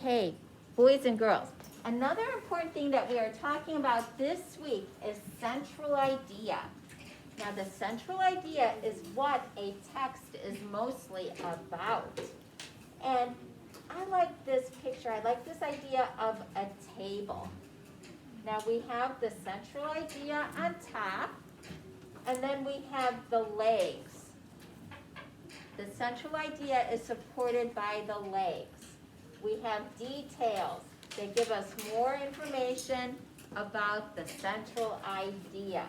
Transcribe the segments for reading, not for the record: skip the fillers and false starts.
Okay, boys and girls, another important thing that we are talking about this week is central idea. Now the central idea is what a text is mostly about. And I like this picture, I like this idea of a table. Now we have the central idea on top, and then we have the legs. The central idea is supported by the legs. We have details that give us more information about the central idea.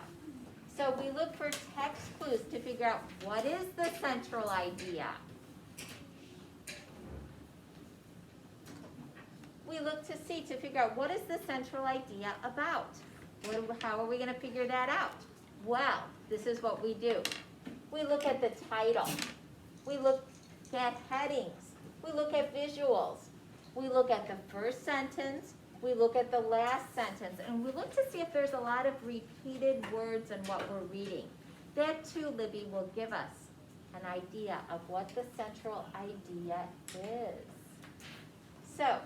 So we look for text clues to figure out what is the central idea. We look to see to figure out what is the central idea about. How are we going to figure that out? Well, this is what we do. We look at the title. We look at headings. We look at visuals. We look at the first sentence. We look at the last sentence. And we look to see if there's a lot of repeated words in what we're reading. That too, Libby, will give us an idea of what the central idea is. So,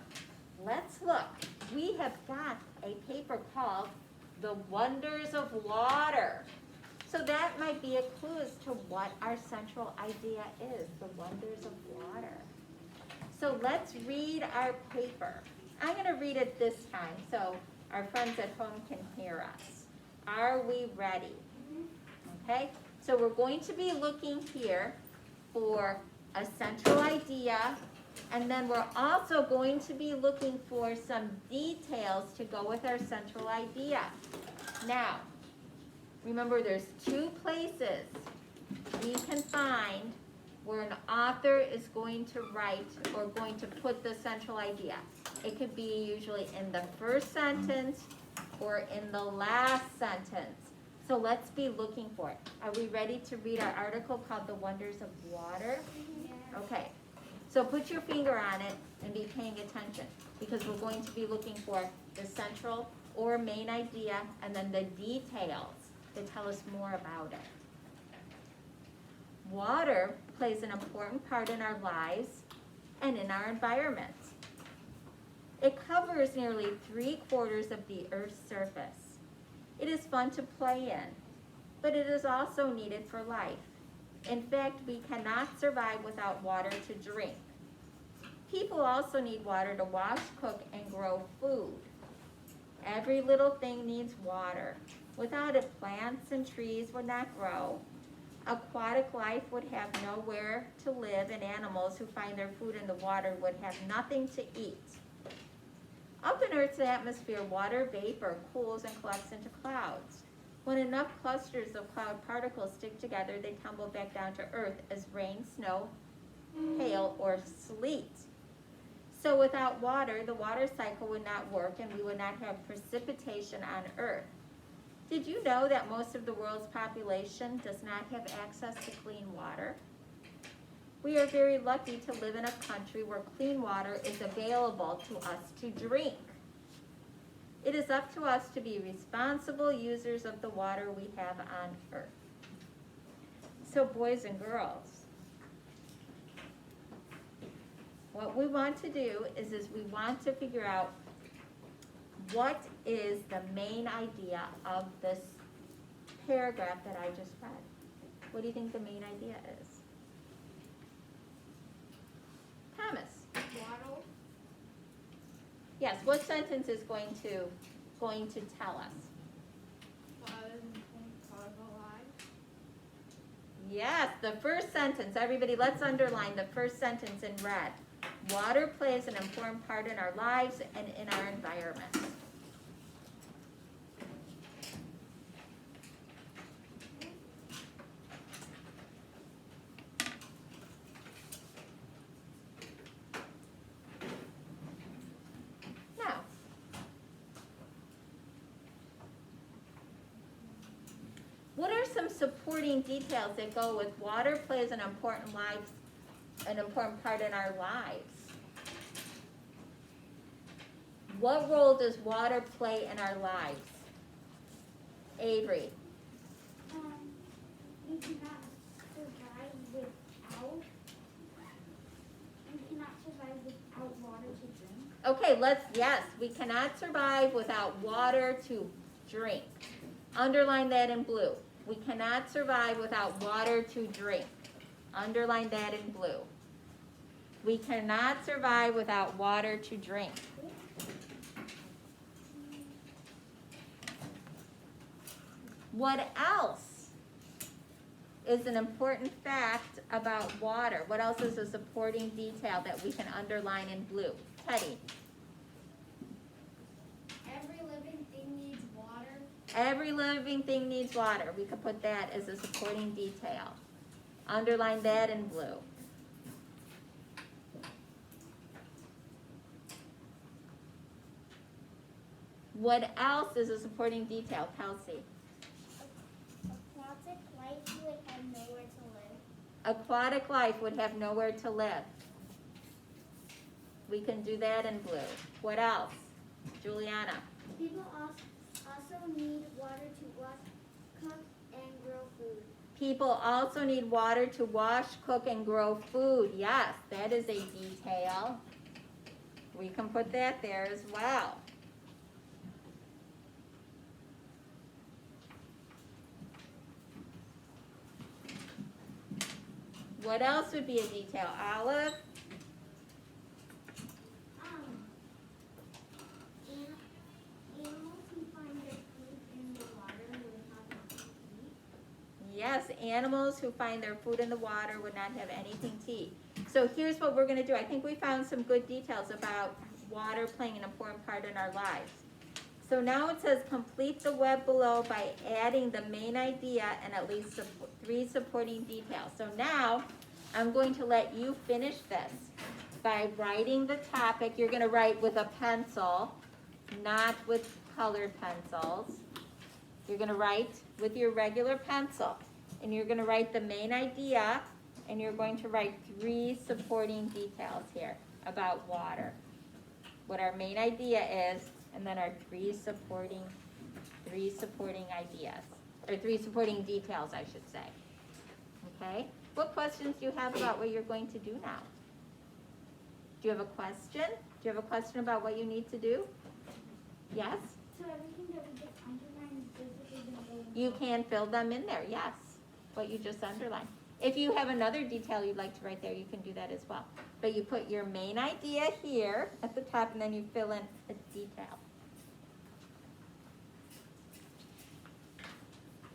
let's look. We have got a paper called The Wonders of Water. So that might be a clue as to what our central idea is, the wonders of water. So let's read our paper. I'm going to read it this time so our friends at home can hear us. Are we ready? Okay, so we're going to be looking here for a central idea, and then we're also going to be looking for some details to go with our central idea. Now, remember there's two places we can find where an author is going to write or going to put the central idea. It could be usually in the first sentence or in the last sentence. So let's be looking for it. Are we ready to read our article called The Wonders of Water? Yeah. Okay. So put your finger on it and be paying attention because we're going to be looking for the central or main idea and then the details that tell us more about it. Water plays an important part in our lives and in our environment. It covers nearly 3/4 of the Earth's surface. It is fun to play in, but it is also needed for life. In fact, we cannot survive without water to drink. People also need water to wash, cook, and grow food. Every little thing needs water. Without it, plants and trees would not grow. Aquatic life would have nowhere to live, and animals who find their food in the water would have nothing to eat. Up in Earth's atmosphere, water vapor cools and collects into clouds. When enough clusters of cloud particles stick together, they tumble back down to Earth as rain, snow, hail, or sleet. So without water, the water cycle would not work and we would not have precipitation on Earth. Did you know that most of the world's population does not have access to clean water? We are very lucky to live in a country where clean water is available to us to drink. It is up to us to be responsible users of the water we have on Earth. So boys and girls, what we want to do is we want to figure out what is the main idea of this paragraph that I just read. What do you think the main idea is? Thomas? Water. Yes, what sentence is going to tell us? Yes, the first sentence. Everybody, let's underline the first sentence in red. Water plays an important part in our lives and in our environment. Now, what are some supporting details that go with water plays an important part in our lives? What role does water play in our lives? Avery. We cannot survive without water to drink. Okay, yes, we cannot survive without water to drink. Underline that in blue. We cannot survive without water to drink. Underline that in blue. We cannot survive without water to drink. What else is an important fact about water? What else is a supporting detail that we can underline in blue? Teddy. Every living thing needs water. Every living thing needs water. We could put that as a supporting detail. Underline that in blue. What else is a supporting detail, Kelsey? Aquatic life would have nowhere to live. Aquatic life would have nowhere to live. We can do that in blue. What else? Juliana. People also need water to wash, cook, and grow food. People also need water to wash, cook, and grow food. Yes, that is a detail. We can put that there as well. What else would be a detail? Olive? Animals who find their food in the water would have nothing to eat. Yes, animals who find their food in the water would not have anything to eat. So here's what we're going to do. I think we found some good details about water playing an important part in our lives. So now it says complete the web below by adding the main idea and at least 3 supporting details. So now I'm going to let you finish this by writing the topic. You're going to write with a pencil, not with colored pencils. You're going to write with your regular pencil, and you're going to write the main idea, and you're going to write 3 supporting details here about water. What our main idea is, and then our 3 supporting ideas, or 3 supporting details, I should say. Okay? What questions do you have about what you're going to do now? Do you have a question? Do you have a question about what you need to do? Yes? So everything that we just underlined is basically going to go in. You can fill them in there, yes, what you just underlined. If you have another detail you'd like to write there, you can do that as well. But you put your main idea here at the top, and then you fill in a detail.